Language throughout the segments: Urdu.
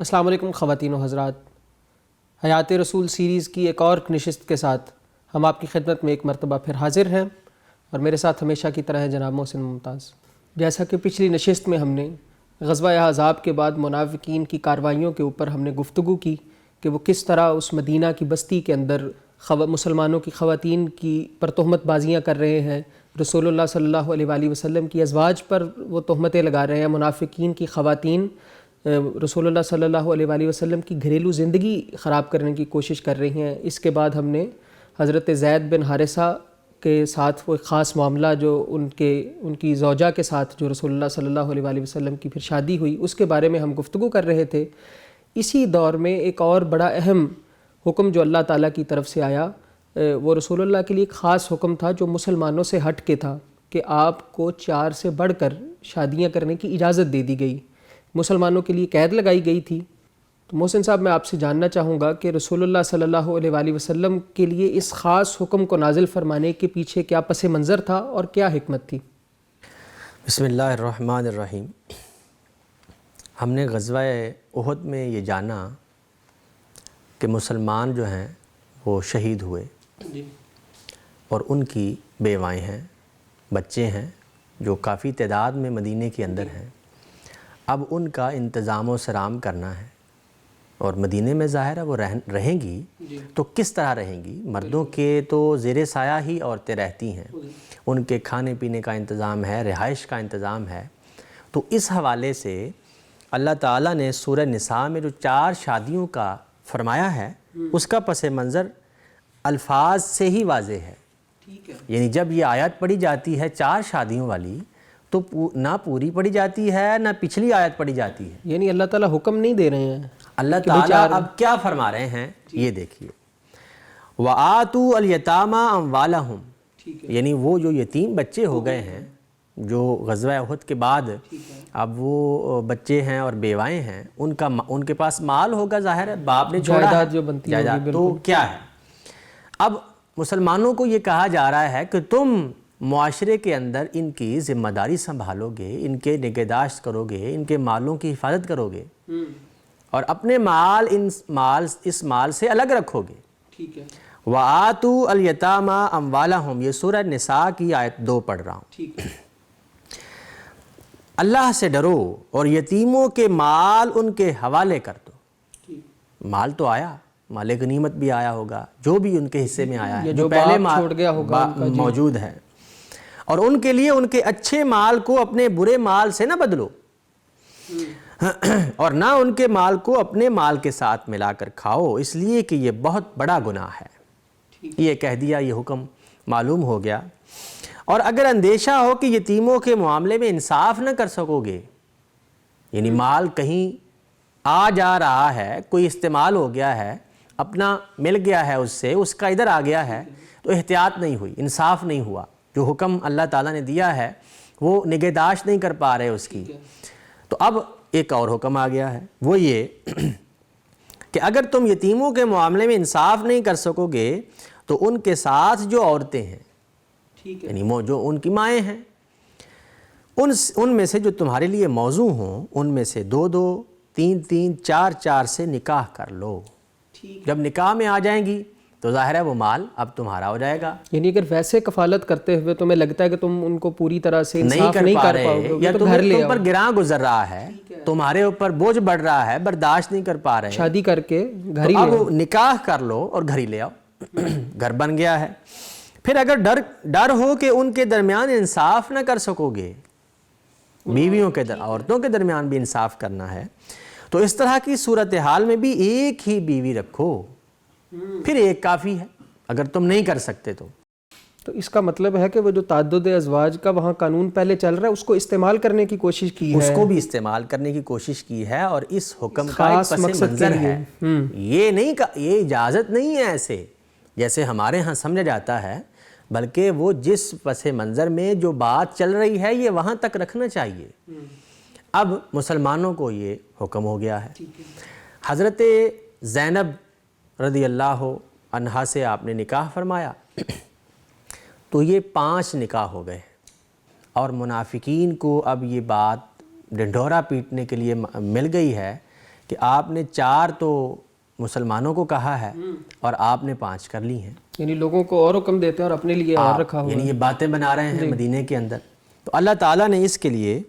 السلام علیکم خواتین و حضرات، حیات رسول سیریز کی ایک اور نشست کے ساتھ ہم آپ کی خدمت میں ایک مرتبہ پھر حاضر ہیں، اور میرے ساتھ ہمیشہ کی طرح ہے جناب محسن ممتاز۔ جیسا کہ پچھلی نشست میں ہم نے غزوہ احزاب کے بعد منافقین کی کارروائیوں کے اوپر ہم نے گفتگو کی کہ وہ کس طرح اس مدینہ کی بستی کے اندر مسلمانوں کی خواتین کی پر تہمت بازیاں کر رہے ہیں، رسول اللہ صلی اللہ علیہ وآلہ وسلم کی ازواج پر وہ تہمتیں لگا رہے ہیں، منافقین کی خواتین رسول اللہ صلی اللہ علیہ وآلہ وسلم کی گھریلو زندگی خراب کرنے کی کوشش کر رہی ہیں۔ اس کے بعد ہم نے حضرت زید بن حارثہ کے ساتھ وہ خاص معاملہ جو ان کی زوجہ کے ساتھ جو رسول اللہ صلی اللہ علیہ وآلہ وسلم کی پھر شادی ہوئی، اس کے بارے میں ہم گفتگو کر رہے تھے۔ اسی دور میں ایک اور بڑا اہم حکم جو اللہ تعالیٰ کی طرف سے آیا، وہ رسول اللہ کے لیے ایک خاص حکم تھا جو مسلمانوں سے ہٹ کے تھا کہ آپ کو 4 سے بڑھ کر شادیاں کرنے کی اجازت دے دی گئی، مسلمانوں کے لیے قید لگائی گئی تھی۔ تو محسن صاحب، میں آپ سے جاننا چاہوں گا کہ رسول اللہ صلی اللہ علیہ وآلہ وسلم کے لیے اس خاص حکم کو نازل فرمانے کے پیچھے کیا پس منظر تھا اور کیا حکمت تھی؟ بسم اللہ الرحمن الرحیم۔ ہم نے غزوہ احد میں یہ جانا کہ مسلمان جو ہیں وہ شہید ہوئے اور ان کی بیوائیں ہیں، بچے ہیں جو کافی تعداد میں مدینے کے اندر ہیں۔ اب ان کا انتظام و سرام کرنا ہے، اور مدینے میں ظاہر ہے وہ رہیں گی تو کس طرح رہیں گی؟ مردوں کے تو زیر سایہ ہی عورتیں رہتی ہیں، ان کے کھانے پینے کا انتظام ہے، رہائش کا انتظام ہے۔ تو اس حوالے سے اللہ تعالیٰ نے سورہ نساء میں جو 4 شادیوں کا فرمایا ہے، اس کا پس منظر الفاظ سے ہی واضح ہے۔ یعنی جب یہ آیت پڑھی جاتی ہے 4 شادیوں والی، تو نہ پوری پڑھی جاتی ہے نہ پچھلی آیت پڑھی جاتی ہے۔ یعنی اللہ تعالیٰ حکم نہیں دے رہے ہیں، اللہ تعالیٰ اب کیا فرما رہے ہیں یہ دیکھیے۔ وَآتُوا الْيَتَامَىٰ أَمْوَالَهُمْ، یعنی وہ جو یتیم بچے ہو گئے ہیں جو غزوہ احد کے بعد اب وہ بچے ہیں اور بیوائیں ہیں، ان کے پاس مال ہوگا، ظاہر ہے باپ نے چھوڑا ہے جو بنتی ہوگی، تو کیا ہے؟ اب مسلمانوں کو یہ کہا جا رہا ہے کہ تم معاشرے کے اندر ان کی ذمہ داری سنبھالو گے، ان کے نگہداشت کرو گے، ان کے مالوں کی حفاظت کرو گے، اور اپنے اس مال سے الگ رکھو گے۔ وَآتُوا الْيَتَامَىٰ أَمْوَالَهُمْ، یہ سورہ نساء کی آیت 2 پڑھ رہا ہوں۔ اللہ سے ڈرو اور یتیموں کے مال ان کے حوالے کر دو۔ مال تو آیا، مال غنیمت بھی آیا ہوگا، جو بھی ان کے حصے میں آیا ہے، جو پہلے چھوڑ گیا ہوگا موجود ہے، اور ان کے لیے ان کے اچھے مال کو اپنے برے مال سے نہ بدلو، اور نہ ان کے مال کو اپنے مال کے ساتھ ملا کر کھاؤ، اس لیے کہ یہ بہت بڑا گناہ ہے۔ یہ کہہ دیا، یہ حکم معلوم ہو گیا۔ اور اگر اندیشہ ہو کہ یتیموں کے معاملے میں انصاف نہ کر سکو گے، یعنی مال کہیں آ جا رہا ہے، کوئی استعمال ہو گیا ہے، اپنا مل گیا ہے، اس سے اس کا ادھر آ گیا ہے، تو احتیاط نہیں ہوئی، انصاف نہیں ہوا، جو حکم اللہ تعالیٰ نے دیا ہے وہ نگہداشت نہیں کر پا رہے اس کی، تو اب ایک اور حکم آ گیا ہے، وہ یہ کہ اگر تم یتیموں کے معاملے میں انصاف نہیں کر سکو گے تو ان کے ساتھ جو عورتیں ہیں، یعنی جو ان کی مائیں ہیں، ان میں سے جو تمہارے لیے موزوں ہوں، ان میں سے 2-2 3-3 4-4 سے نکاح کر لو۔ جب نکاح میں آ جائیں گی تو ظاہر ہے وہ مال اب تمہارا ہو جائے گا۔ یعنی اگر ویسے کفالت کرتے ہوئے تمہیں لگتا ہے کہ تم ان کو پوری طرح سے انصاف نہیں کر پاؤ گے، یا تم پر گراں گھر رہا ہے، تمہارے اوپر بوجھ بڑھ رہا ہے، برداشت نہیں کر پا رہے، شادی کر کے گھر ہی اب نکاح کر لو اور گھر ہی لے آؤ، گھر بن گیا ہے۔ پھر اگر ڈر ہو کہ ان کے درمیان انصاف نہ کر سکو گے، بیویوں کے عورتوں کے درمیان بھی انصاف کرنا ہے، تو اس طرح کی صورتحال میں بھی ایک ہی بیوی رکھو، پھر ایک کافی ہے اگر تم نہیں کر سکتے تو۔ تو اس کا مطلب ہے کہ وہ جو تعدد ازواج کا وہاں قانون پہلے چل رہا ہے، اس کو استعمال کرنے کی کوشش کی ہے، اس کو بھی استعمال کرنے کی کوشش کی ہے، اور اس حکم کا ایک پس منظر ہے۔ یہ اجازت نہیں ہے ایسے جیسے ہمارے ہاں سمجھا جاتا ہے، بلکہ وہ جس پس منظر میں جو بات چل رہی ہے یہ وہاں تک رکھنا چاہیے۔ اب مسلمانوں کو یہ حکم ہو گیا ہے۔ حضرت زینب رضی اللہ عنہا سے آپ نے نکاح فرمایا تو یہ 5 نکاح ہو گئے، اور منافقین کو اب یہ بات ڈنڈورا پیٹنے کے لیے مل گئی ہے کہ آپ نے 4 تو مسلمانوں کو کہا ہے اور آپ نے 5 کر لی ہیں. یعنی لوگوں کو اور حکم دیتے ہیں اور اپنے لیے اور رکھا ہوا یعنی یہ باتیں بنا رہے ہیں مدینے کے اندر. تو اللہ تعالیٰ نے اس کے لیے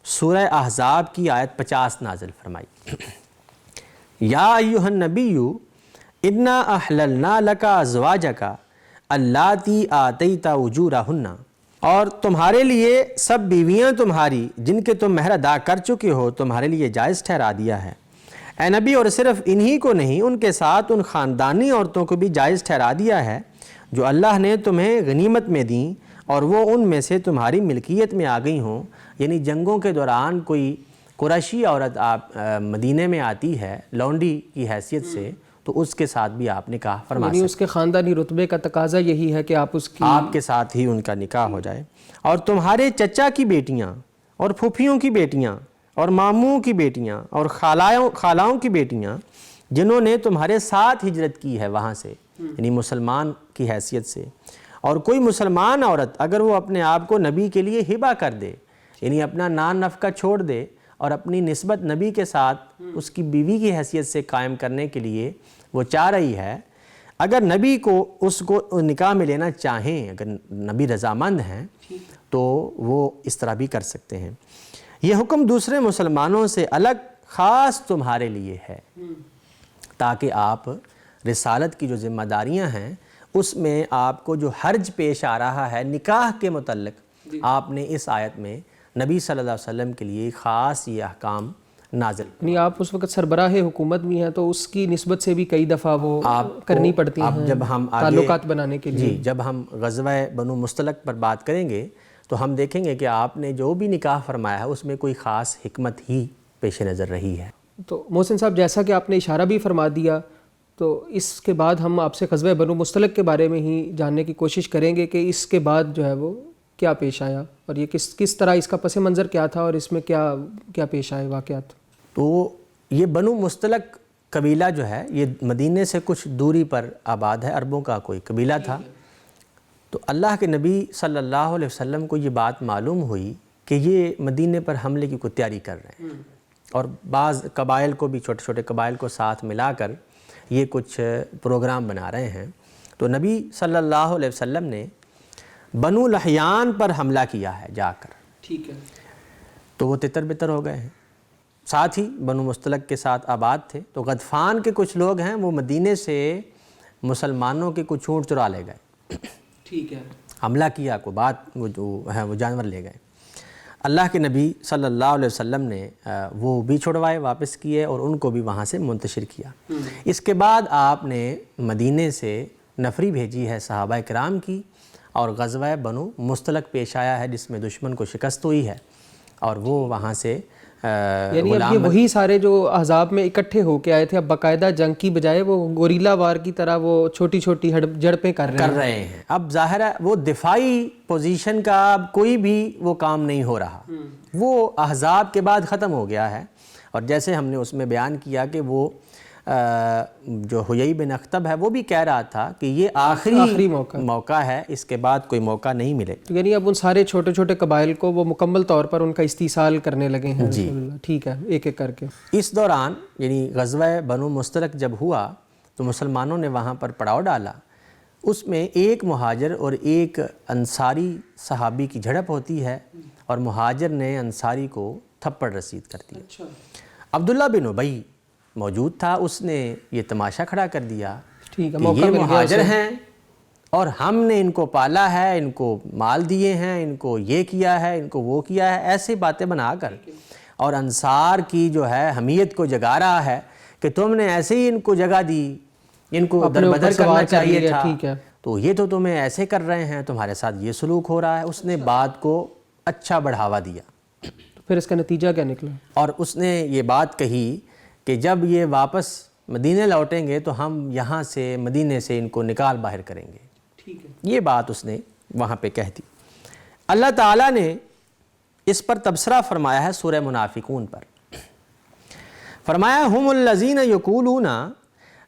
سورہ احزاب کی آیت 50 نازل فرمائی. یا ایھا النبی انا احللنا لک ازواجک اللاتی آتیت اجورہن، اور تمہارے لیے سب بیویاں تمہاری جن کے تم مہر ادا کر چکے ہو تمہارے لیے جائز ٹھہرا دیا ہے. اے نبی، اور صرف انہی کو نہیں، ان کے ساتھ ان خاندانی عورتوں کو بھی جائز ٹھہرا دیا ہے جو اللہ نے تمہیں غنیمت میں دیں اور وہ ان میں سے تمہاری ملکیت میں آ گئی ہوں. یعنی جنگوں کے دوران کوئی قریشی عورت آپ مدینے میں آتی ہے لونڈی کی حیثیت سے، تو اس کے ساتھ بھی آپ نکاح فرما یعنی اس کے خاندانی رتبے کا تقاضا یہی ہے کہ آپ اس کی آپ کے ساتھ ہی ان کا نکاح ہو جائے. اور تمہارے چچا کی بیٹیاں اور پھوپھیوں کی بیٹیاں اور ماموں کی بیٹیاں اور خالاؤں کی بیٹیاں جنہوں نے تمہارے ساتھ ہجرت کی ہے وہاں سے، یعنی مسلمان کی حیثیت سے. اور کوئی مسلمان عورت اگر وہ اپنے آپ کو نبی کے لیے ہبہ کر دے، یعنی اپنا نان نفقہ چھوڑ دے اور اپنی نسبت نبی کے ساتھ اس کی بیوی کی حیثیت سے قائم کرنے کے لیے وہ چاہ رہی ہے، اگر نبی کو اس کو نکاح میں لینا چاہیں، اگر نبی رضامند ہیں تو وہ اس طرح بھی کر سکتے ہیں. یہ حکم دوسرے مسلمانوں سے الگ خاص تمہارے لیے ہے تاکہ آپ رسالت کی جو ذمہ داریاں ہیں اس میں آپ کو جو حرج پیش آ رہا ہے نکاح کے متعلق، آپ نے اس آیت میں نبی صلی اللہ علیہ وسلم کے لیے خاص یہ احکام نازل. یعنی آپ اس وقت سربراہ حکومت بھی ہیں تو اس کی نسبت سے بھی کئی دفعہ وہ کرنی پڑتی ہیں جب ہم تعلقات بنانے کے لیے. جی، جب ہم غزوہ بنو مستلق پر بات کریں گے تو ہم دیکھیں گے کہ آپ نے جو بھی نکاح فرمایا ہے اس میں کوئی خاص حکمت ہی پیش نظر رہی ہے. تو محسن صاحب، جیسا کہ آپ نے اشارہ بھی فرما دیا، تو اس کے بعد ہم آپ سے غزوہ بنو مستلق کے بارے میں ہی جاننے کی کوشش کریں گے کہ اس کے بعد جو ہے وہ کیا پیش آیا اور یہ کس طرح اس کا پس منظر کیا تھا اور اس میں کیا پیش آئے واقعات. تو یہ بنو مستلق قبیلہ جو ہے یہ مدینے سے کچھ دوری پر آباد ہے، عربوں کا کوئی قبیلہ تھا. تو اللہ کے نبی صلی اللہ علیہ وسلم کو یہ بات معلوم ہوئی کہ یہ مدینے پر حملے کی کوئی تیاری کر رہے ہیں اور بعض قبائل کو بھی، چھوٹے چھوٹے قبائل کو ساتھ ملا کر یہ کچھ پروگرام بنا رہے ہیں. تو نبی صلی اللہ علیہ وسلم نے بنو لحیان پر حملہ کیا ہے جا کر. ٹھیک ہے. تو وہ تتر بتر ہو گئے ہیں، ساتھ ہی بنو مستلق کے ساتھ آباد تھے. تو غطفان کے کچھ لوگ ہیں وہ مدینے سے مسلمانوں کے کچھ اونٹ چرا لے گئے. ٹھیک ہے. حملہ کیا کو بات وہ جو ہے وہ جانور لے گئے. اللہ کے نبی صلی اللہ علیہ وسلم نے وہ بھی چھڑوائے، واپس کیے اور ان کو بھی وہاں سے منتشر کیا. اس کے بعد آپ نے مدینے سے نفری بھیجی ہے صحابہ کرام کی اور غزوہ بنو مستلق پیش آیا ہے جس میں دشمن کو شکست ہوئی ہے اور وہ وہاں سے یعنی اب یہ وہی سارے جو احزاب میں اکٹھے ہو کے آئے تھے اب باقاعدہ جنگ کی بجائے وہ گوریلا وار کی طرح وہ چھوٹی چھوٹی جھڑپیں کر رہے ہیں. اب ظاہر ہے وہ دفاعی پوزیشن کا اب کوئی بھی وہ کام نہیں ہو رہا، وہ احزاب کے بعد ختم ہو گیا ہے. اور جیسے ہم نے اس میں بیان کیا کہ وہ جو حیی بن اخطب ہے وہ بھی کہہ رہا تھا کہ یہ آخری موقع ہے، اس کے بعد کوئی موقع نہیں ملے. یعنی اب ان سارے چھوٹے چھوٹے قبائل کو وہ مکمل طور پر ان کا استیصال کرنے لگے ہیں. جی ٹھیک ہے، ایک ایک کر کے. اس دوران یعنی غزوہ بنو مستلق جب ہوا تو مسلمانوں نے وہاں پر پڑاؤ ڈالا. اس میں ایک مہاجر اور ایک انصاری صحابی کی جھڑپ ہوتی ہے اور مہاجر نے انصاری کو تھپڑ رسید کر دیا. عبداللہ بن ابی موجود تھا، اس نے یہ تماشا کھڑا کر دیا کہ یہ مہاجر ہیں اور ہم نے ان کو پالا ہے، ان کو مال دیے ہیں، ان کو یہ کیا ہے، ان کو وہ کیا ہے، ایسی باتیں بنا کر اور انصار کی جو ہے حمیت کو جگا رہا ہے کہ تم نے ایسے ہی ان کو جگہ دی، ان کو دربدر کرنا چاہیے تھا، تو یہ تو تمہیں ایسے کر رہے ہیں، تمہارے ساتھ یہ سلوک ہو رہا ہے. اس نے بات کو اچھا بڑھاوا دیا. پھر اس کا نتیجہ کیا نکلا؟ اور اس نے یہ بات کہی کہ جب یہ واپس مدینے لوٹیں گے تو ہم یہاں سے مدینے سے ان کو نکال باہر کریں گے. ٹھیک ہے. یہ بات اس نے وہاں پہ کہہ دی. اللہ تعالیٰ نے اس پر تبصرہ فرمایا ہے سورہ منافقون پر. فرمایا ہم الذین یقولون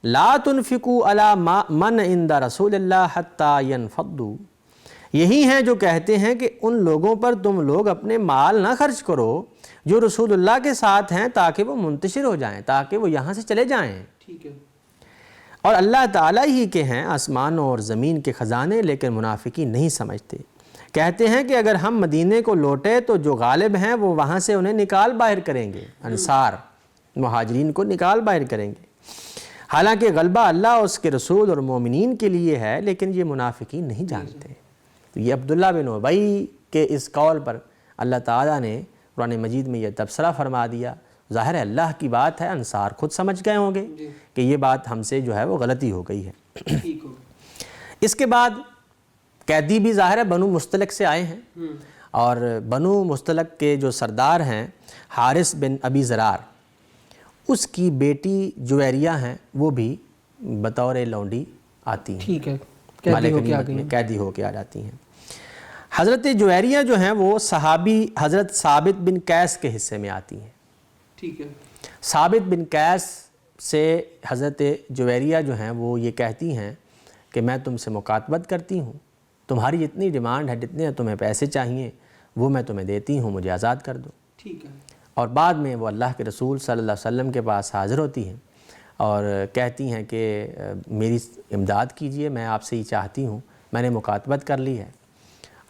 لا تنفقوا علی من عند رسول اللہ حتی ینفضوا. یہی ہیں جو کہتے ہیں کہ ان لوگوں پر تم لوگ اپنے مال نہ خرچ کرو جو رسول اللہ کے ساتھ ہیں، تاکہ وہ منتشر ہو جائیں، تاکہ وہ یہاں سے چلے جائیں۔ ٹھیک ہے۔ اور اللہ تعالیٰ ہی کے ہیں آسمانوں اور زمین کے خزانے، لیکن منافقین نہیں سمجھتے۔ کہتے ہیں کہ اگر ہم مدینے کو لوٹے تو جو غالب ہیں وہ وہاں سے انہیں نکال باہر کریں گے، انصار مہاجرین کو نکال باہر کریں گے۔ حالانکہ غلبہ اللہ، اس کے رسول اور مومنین کے لیے ہے، لیکن یہ منافقین نہیں جانتے۔ تو یہ عبداللہ بن ابی کے اس قول پر اللہ تعالیٰ نے قرآن مجید میں یہ تبصرہ فرما دیا۔ ظاہر ہے اللہ کی بات ہے، انصار خود سمجھ گئے ہوں گے کہ یہ بات ہم سے جو ہے وہ غلطی ہو گئی ہے۔ اس کے بعد قیدی بھی ظاہر ہے بنو مستلق سے آئے ہیں، اور بنو مستلق کے جو سردار ہیں حارث بن ابی زرار، اس کی بیٹی جویریہ ہیں، وہ بھی بطور لونڈی آتی ہیں۔ ٹھیک ہے، قیدی ہو کے آ جاتی ہیں۔ حضرت جویریہ جو ہیں وہ صحابی حضرت ثابت بن قیس کے حصے میں آتی ہیں۔ ٹھیک ہے۔ ثابت بن قیس سے حضرت جویریہ جو ہیں وہ یہ کہتی ہیں کہ میں تم سے مکاتبت کرتی ہوں، تمہاری جتنی ڈیمانڈ ہے، جتنے تمہیں پیسے چاہیے وہ میں تمہیں دیتی ہوں، مجھے آزاد کر دو۔ ٹھیک ہے۔ اور بعد میں وہ اللہ کے رسول صلی اللہ علیہ وسلم کے پاس حاضر ہوتی ہیں اور کہتی ہیں کہ میری امداد کیجئے، میں آپ سے ہی چاہتی ہوں، میں نے مکاتبت کر لی ہے۔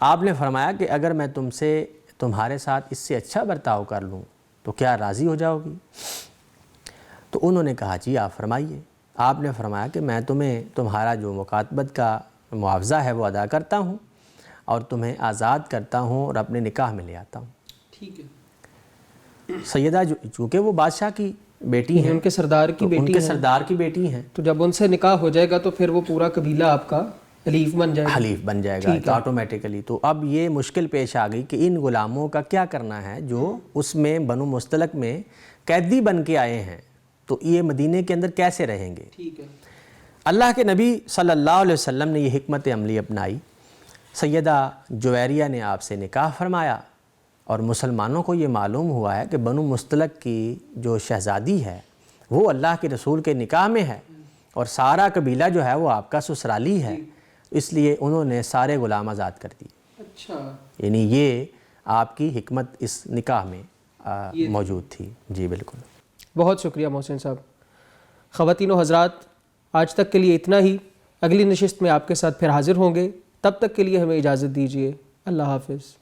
آپ نے فرمایا کہ اگر میں تمہارے ساتھ اس سے اچھا برتاؤ کر لوں تو کیا راضی ہو جاؤ گی؟ تو انہوں نے کہا جی آپ فرمائیے۔ آپ نے فرمایا کہ میں تمہیں تمہارا جو مکاتبت کا معاوضہ ہے وہ ادا کرتا ہوں، اور تمہیں آزاد کرتا ہوں اور اپنے نکاح میں لے آتا ہوں۔ ٹھیک ہے۔ سیدہ چونکہ وہ بادشاہ کی بیٹی ہیں، ان کے سردار کی بیٹی ہیں، ان کے سردار کی بیٹی ہیں، تو جب ان سے نکاح ہو جائے گا تو پھر وہ پورا قبیلہ آپ کا حلیف بن جائے گا۔ حلیف بن جائے گا تو آٹومیٹیکلی۔ تو اب یہ مشکل پیش آ گئی کہ ان غلاموں کا کیا کرنا ہے جو اس میں بنو مستلق میں قیدی بن کے آئے ہیں، تو یہ مدینے کے اندر کیسے رہیں گے؟ ٹھیک ہے۔ اللہ کے نبی صلی اللہ علیہ وسلم نے یہ حکمت عملی اپنائی۔ سیدہ جویریہ نے آپ سے نکاح فرمایا، اور مسلمانوں کو یہ معلوم ہوا ہے کہ بنو مستلق کی جو شہزادی ہے وہ اللہ کے رسول کے نکاح میں ہے، اور سارا قبیلہ جو ہے وہ آپ کا سسرالی ہے، اس لیے انہوں نے سارے غلام آزاد کر دیے۔ اچھا، یعنی یہ آپ کی حکمت اس نکاح میں موجود تھی۔ جی بالکل۔ بہت شکریہ محسن صاحب۔ خواتین و حضرات، آج تک کے لیے اتنا ہی۔ اگلی نشست میں آپ کے ساتھ پھر حاضر ہوں گے، تب تک کے لیے ہمیں اجازت دیجیے۔ اللہ حافظ۔